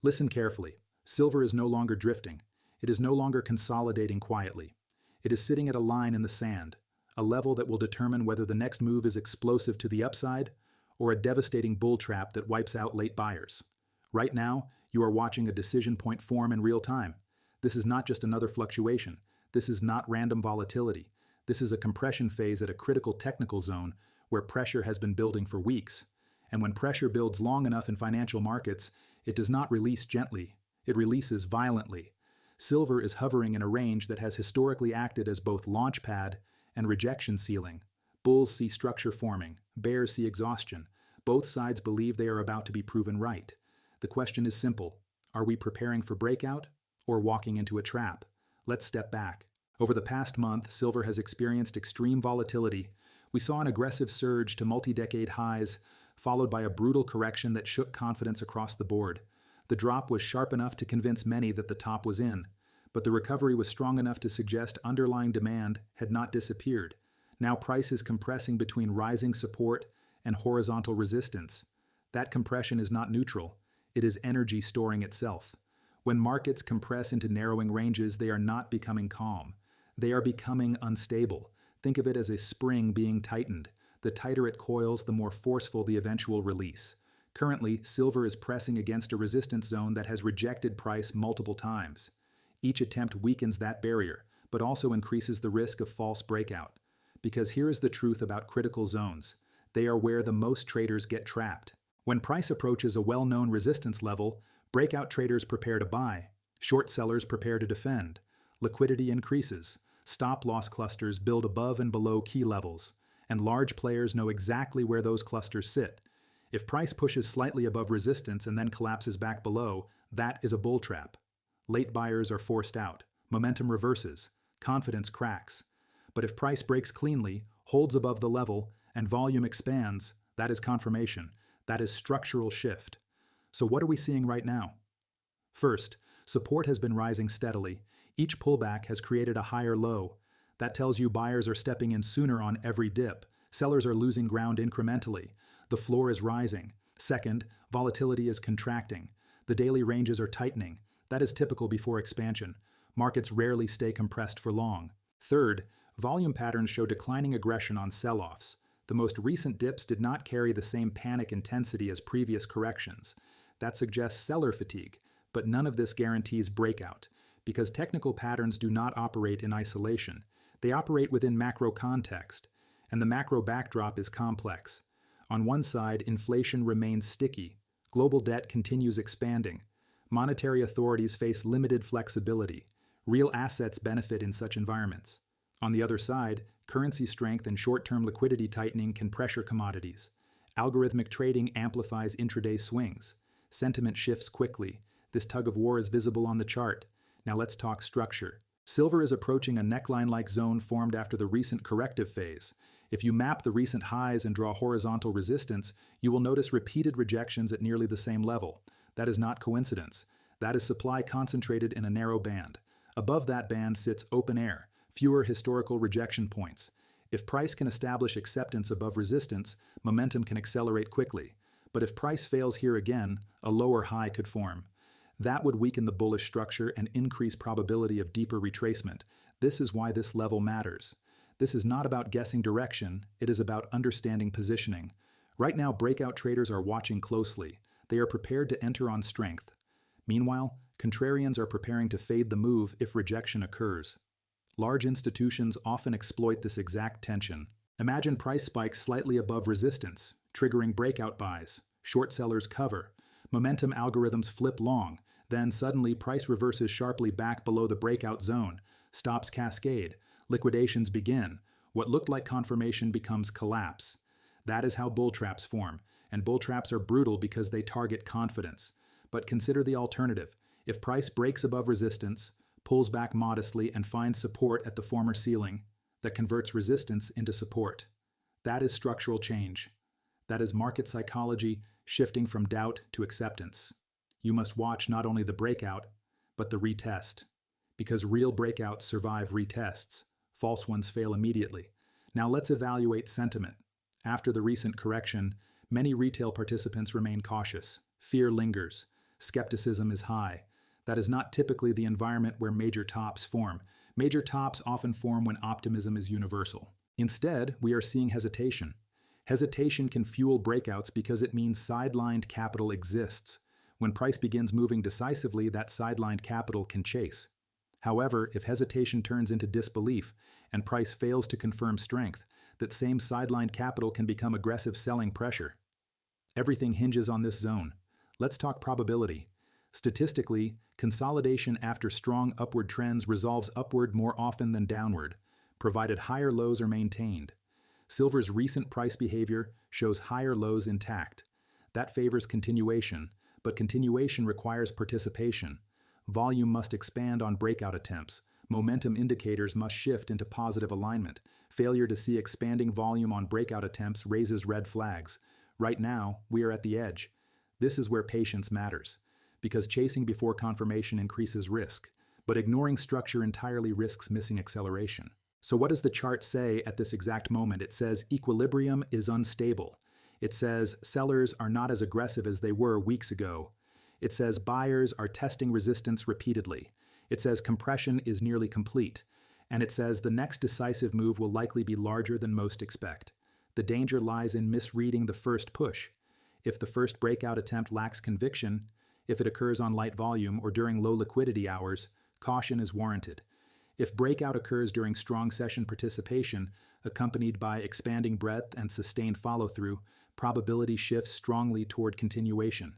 Listen carefully. Silver is no longer drifting. It is no longer consolidating quietly. It is sitting at a line in the sand, a level that will determine whether the next move is explosive to the upside or a devastating bull trap that wipes out late buyers. Right now, you are watching a decision point form in real time. This is not just another fluctuation. This is not random volatility. This is a compression phase at a critical technical zone where pressure has been building for weeks. And when pressure builds long enough in financial markets, it does not release gently. It releases violently. Silver is hovering in a range that has historically acted as both launch pad and rejection ceiling. Bulls see structure forming, bears see exhaustion. Both sides believe they are about to be proven right. The question is simple. Are we preparing for breakout or walking into a trap? Let's step back. Over the past month, silver has experienced extreme volatility. We saw an aggressive surge to multi-decade highs, followed by a brutal correction that shook confidence across the board. The drop was sharp enough to convince many that the top was in, but the recovery was strong enough to suggest underlying demand had not disappeared. Now price is compressing between rising support and horizontal resistance. That compression is not neutral. It is energy storing itself. When markets compress into narrowing ranges, they are not becoming calm. They are becoming unstable. Think of it as a spring being tightened. The tighter it coils, the more forceful the eventual release. Currently, silver is pressing against a resistance zone that has rejected price multiple times. Each attempt weakens that barrier, but also increases the risk of false breakout. Because here is the truth about critical zones. They are where the most traders get trapped. When price approaches a well-known resistance level, breakout traders prepare to buy. Short sellers prepare to defend. Liquidity increases. Stop-loss clusters build above and below key levels, and large players know exactly where those clusters sit. If price pushes slightly above resistance and then collapses back below, that is a bull trap. Late buyers are forced out. Momentum reverses. Confidence cracks. But if price breaks cleanly, holds above the level, and volume expands, that is confirmation. That is structural shift. So what are we seeing right now? First, support has been rising steadily. Each pullback has created a higher low. That tells you buyers are stepping in sooner on every dip. Sellers are losing ground incrementally. The floor is rising. Second, volatility is contracting. The daily ranges are tightening. That is typical before expansion. Markets rarely stay compressed for long. Third, volume patterns show declining aggression on sell-offs. The most recent dips did not carry the same panic intensity as previous corrections. That suggests seller fatigue, but none of this guarantees breakout, because technical patterns do not operate in isolation. They operate within macro context, and the macro backdrop is complex. On one side, inflation remains sticky. Global debt continues expanding. Monetary authorities face limited flexibility. Real assets benefit in such environments. On the other side, currency strength and short-term liquidity tightening can pressure commodities. Algorithmic trading amplifies intraday swings. Sentiment shifts quickly. This tug of war is visible on the chart. Now let's talk structure. Silver is approaching a neckline-like zone formed after the recent corrective phase. If you map the recent highs and draw horizontal resistance, you will notice repeated rejections at nearly the same level. That is not coincidence. That is supply concentrated in a narrow band. Above that band sits open air, fewer historical rejection points. If price can establish acceptance above resistance, momentum can accelerate quickly. But if price fails here again, a lower high could form. That would weaken the bullish structure and increase probability of deeper retracement. This is why this level matters. This is not about guessing direction, it is about understanding positioning. Right now, breakout traders are watching closely. They are prepared to enter on strength. Meanwhile, contrarians are preparing to fade the move if rejection occurs. Large institutions often exploit this exact tension. Imagine price spikes slightly above resistance, triggering breakout buys. Short sellers cover. Momentum algorithms flip long. Then suddenly price reverses sharply back below the breakout zone. Stops cascade. Liquidations begin. What looked like confirmation becomes collapse. That is how bull traps form. And bull traps are brutal because they target confidence. But consider the alternative. If price breaks above resistance, pulls back modestly and finds support at the former ceiling, that converts resistance into support. That is structural change. That is market psychology shifting from doubt to acceptance. You must watch not only the breakout, but the retest. Because real breakouts survive retests. False ones fail immediately. Now let's evaluate sentiment. After the recent correction, many retail participants remain cautious. Fear lingers. Skepticism is high. That is not typically the environment where major tops form. Major tops often form when optimism is universal. Instead, we are seeing hesitation. Hesitation can fuel breakouts because it means sidelined capital exists. When price begins moving decisively, that sidelined capital can chase. However, if hesitation turns into disbelief and price fails to confirm strength, that same sidelined capital can become aggressive selling pressure. Everything hinges on this zone. Let's talk probability. Statistically, consolidation after strong upward trends resolves upward more often than downward, provided higher lows are maintained. Silver's recent price behavior shows higher lows intact. That favors continuation, but continuation requires participation. Volume must expand on breakout attempts. Momentum indicators must shift into positive alignment. Failure to see expanding volume on breakout attempts raises red flags. Right now, we are at the edge. This is where patience matters, because chasing before confirmation increases risk, but ignoring structure entirely risks missing acceleration. So what does the chart say at this exact moment? It says equilibrium is unstable. It says sellers are not as aggressive as they were weeks ago. It says buyers are testing resistance repeatedly. It says compression is nearly complete. And it says the next decisive move will likely be larger than most expect. The danger lies in misreading the first push. If the first breakout attempt lacks conviction, if it occurs on light volume or during low liquidity hours, caution is warranted. If breakout occurs during strong session participation, accompanied by expanding breadth and sustained follow-through, probability shifts strongly toward continuation.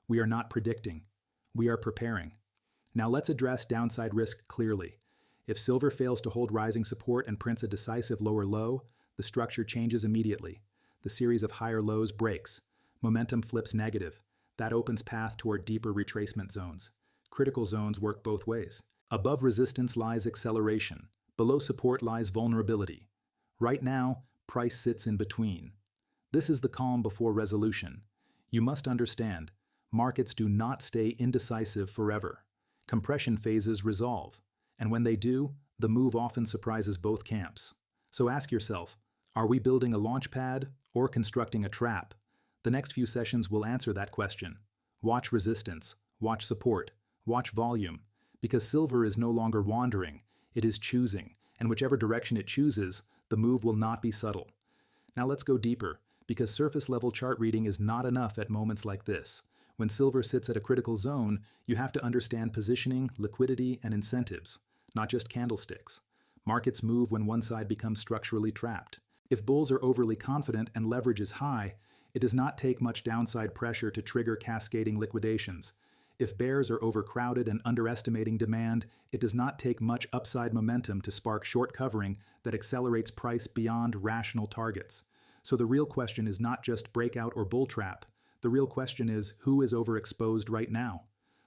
We are not predicting. We are preparing. Now let's address downside risk clearly. If silver fails to hold rising support and prints a decisive lower low, the structure changes immediately. The series of higher lows breaks. Momentum flips negative. That opens path toward deeper retracement zones. Critical zones work both ways. Above resistance lies acceleration. Below support lies vulnerability. Right now, price sits in between. This is the calm before resolution. You must understand, markets do not stay indecisive forever. Compression phases resolve, and when they do, the move often surprises both camps. So ask yourself, are we building a launch pad or constructing a trap? The next few sessions will answer that question. Watch resistance, watch support, watch volume, because silver is no longer wandering, it is choosing, and whichever direction it chooses, the move will not be subtle. Now let's go deeper, because surface-level chart reading is not enough at moments like this. When silver sits at a critical zone, you have to understand positioning, liquidity, and incentives, not just candlesticks. Markets move when one side becomes structurally trapped. If bulls are overly confident and leverage is high, it does not take much downside pressure to trigger cascading liquidations. If bears are overcrowded and underestimating demand, it does not take much upside momentum to spark short covering that accelerates price beyond rational targets. So the real question is not just breakout or bull trap. The real question is, who is overexposed right now?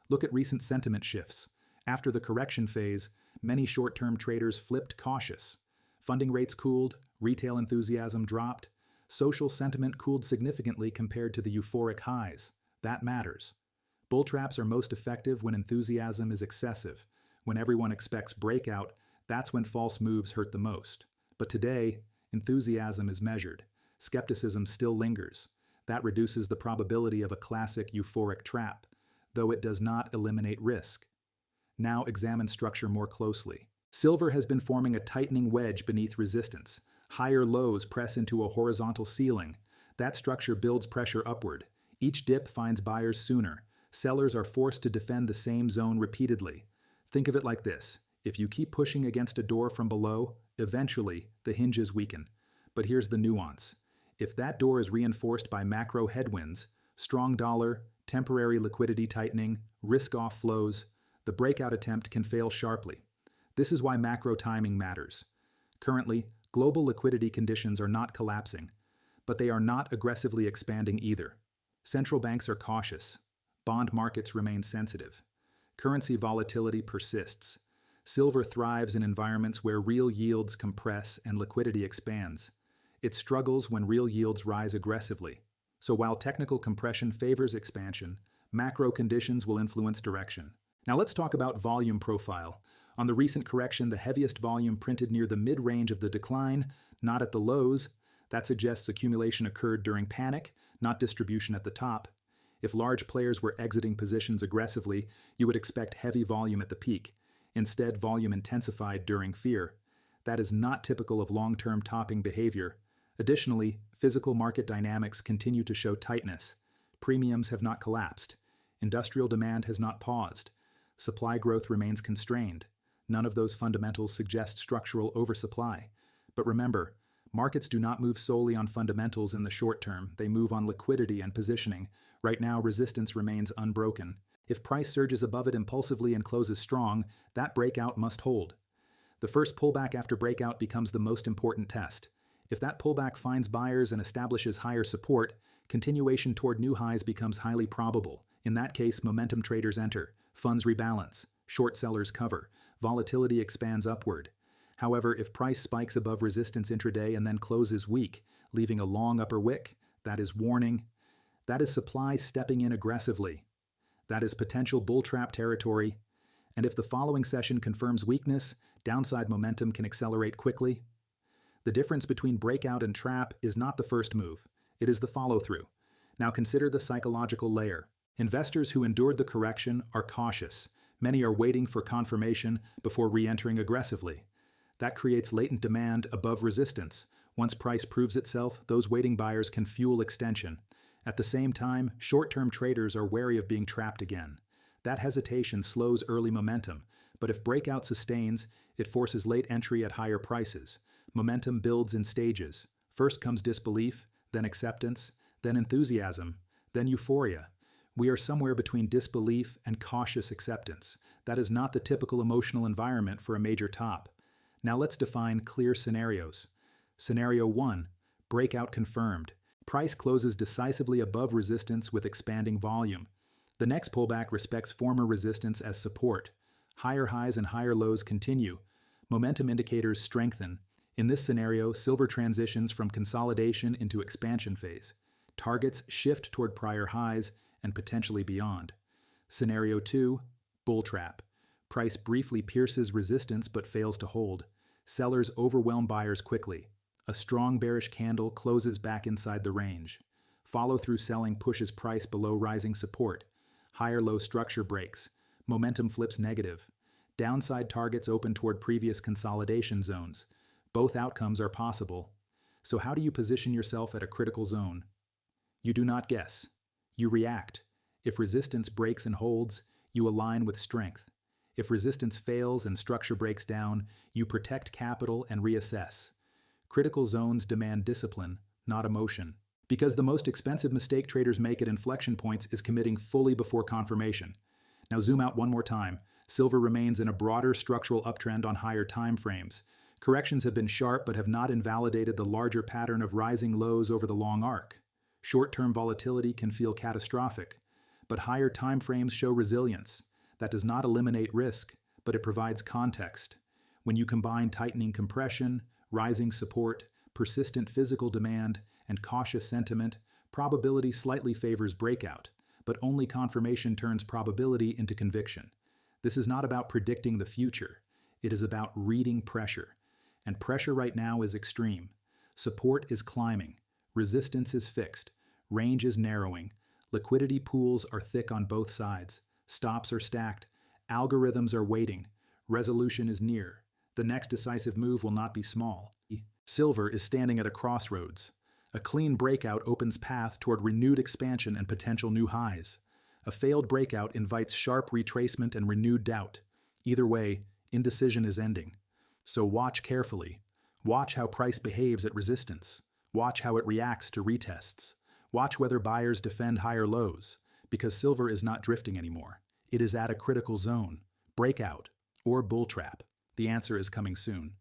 Look at recent sentiment shifts. After the correction phase, many short-term traders flipped cautious. Funding rates cooled, retail enthusiasm dropped, social sentiment cooled significantly compared to the euphoric highs. That matters. Bull traps are most effective when enthusiasm is excessive. When everyone expects breakout, that's when false moves hurt the most. But today, enthusiasm is measured. Skepticism still lingers. That reduces the probability of a classic euphoric trap, though it does not eliminate risk. Now examine structure more closely. Silver has been forming a tightening wedge beneath resistance. Higher lows press into a horizontal ceiling. That structure builds pressure upward. Each dip finds buyers sooner. Sellers are forced to defend the same zone repeatedly. Think of it like this. If you keep pushing against a door from below, eventually the hinges weaken. But here's the nuance. If that door is reinforced by macro headwinds, strong dollar, temporary liquidity tightening, risk-off flows, the breakout attempt can fail sharply. This is why macro timing matters. Currently, global liquidity conditions are not collapsing, but they are not aggressively expanding either. Central banks are cautious. Bond markets remain sensitive. Currency volatility persists. Silver thrives in environments where real yields compress and liquidity expands. It struggles when real yields rise aggressively. So while technical compression favors expansion, macro conditions will influence direction. Now let's talk about volume profile. On the recent correction, the heaviest volume printed near the mid-range of the decline, not at the lows. That suggests accumulation occurred during panic, not distribution at the top. If large players were exiting positions aggressively, you would expect heavy volume at the peak. Instead, volume intensified during fear. That is not typical of long-term topping behavior. Additionally, physical market dynamics continue to show tightness. Premiums have not collapsed. Industrial demand has not paused. Supply growth remains constrained. None of those fundamentals suggest structural oversupply. But remember, markets do not move solely on fundamentals in the short term. They move on liquidity and positioning. Right now, resistance remains unbroken. If price surges above it impulsively and closes strong, that breakout must hold. The first pullback after breakout becomes the most important test. If that pullback finds buyers and establishes higher support, continuation toward new highs becomes highly probable. In that case, momentum traders enter, funds rebalance, short sellers cover, volatility expands upward. However, if price spikes above resistance intraday and then closes weak, leaving a long upper wick, that is warning. That is supply stepping in aggressively. That is potential bull trap territory. And if the following session confirms weakness, downside momentum can accelerate quickly. The difference between breakout and trap is not the first move. It is the follow-through. Now consider the psychological layer. Investors who endured the correction are cautious. Many are waiting for confirmation before re-entering aggressively. That creates latent demand above resistance. Once price proves itself, those waiting buyers can fuel extension. At the same time, short-term traders are wary of being trapped again. That hesitation slows early momentum, but if breakout sustains, it forces late entry at higher prices. Momentum builds in stages. First comes disbelief, then acceptance, then enthusiasm, then euphoria. We are somewhere between disbelief and cautious acceptance. That is not the typical emotional environment for a major top. Now let's define clear scenarios. Scenario 1, breakout confirmed. Price closes decisively above resistance with expanding volume. The next pullback respects former resistance as support. Higher highs and higher lows continue. Momentum indicators strengthen. In this scenario, silver transitions from consolidation into expansion phase. Targets shift toward prior highs and potentially beyond. Scenario 2, bull trap. Price briefly pierces resistance but fails to hold. Sellers overwhelm buyers quickly. A strong bearish candle closes back inside the range. Follow-through selling pushes price below rising support. Higher-low structure breaks. Momentum flips negative. Downside targets open toward previous consolidation zones. Both outcomes are possible. So how do you position yourself at a critical zone? You do not guess. You react. If resistance breaks and holds, you align with strength. If resistance fails and structure breaks down, you protect capital and reassess. Critical zones demand discipline, not emotion. Because the most expensive mistake traders make at inflection points is committing fully before confirmation. Now zoom out one more time. Silver remains in a broader structural uptrend on higher time frames. Corrections have been sharp but have not invalidated the larger pattern of rising lows over the long arc. Short-term volatility can feel catastrophic, but higher time frames show resilience. That does not eliminate risk, but it provides context. When you combine tightening compression, rising support, persistent physical demand, and cautious sentiment, probability slightly favors breakout, but only confirmation turns probability into conviction. This is not about predicting the future. It is about reading pressure. And pressure right now is extreme. Support is climbing. Resistance is fixed. Range is narrowing. Liquidity pools are thick on both sides. Stops are stacked. Algorithms are waiting. Resolution is near. The next decisive move will not be small. Silver is standing at a crossroads. A clean breakout opens path toward renewed expansion and potential new highs. A failed breakout invites sharp retracement and renewed doubt. Either way, indecision is ending. So watch carefully. Watch how price behaves at resistance. Watch how it reacts to retests. Watch whether buyers defend higher lows, because silver is not drifting anymore. It is at a critical zone, breakout, or bull trap. The answer is coming soon.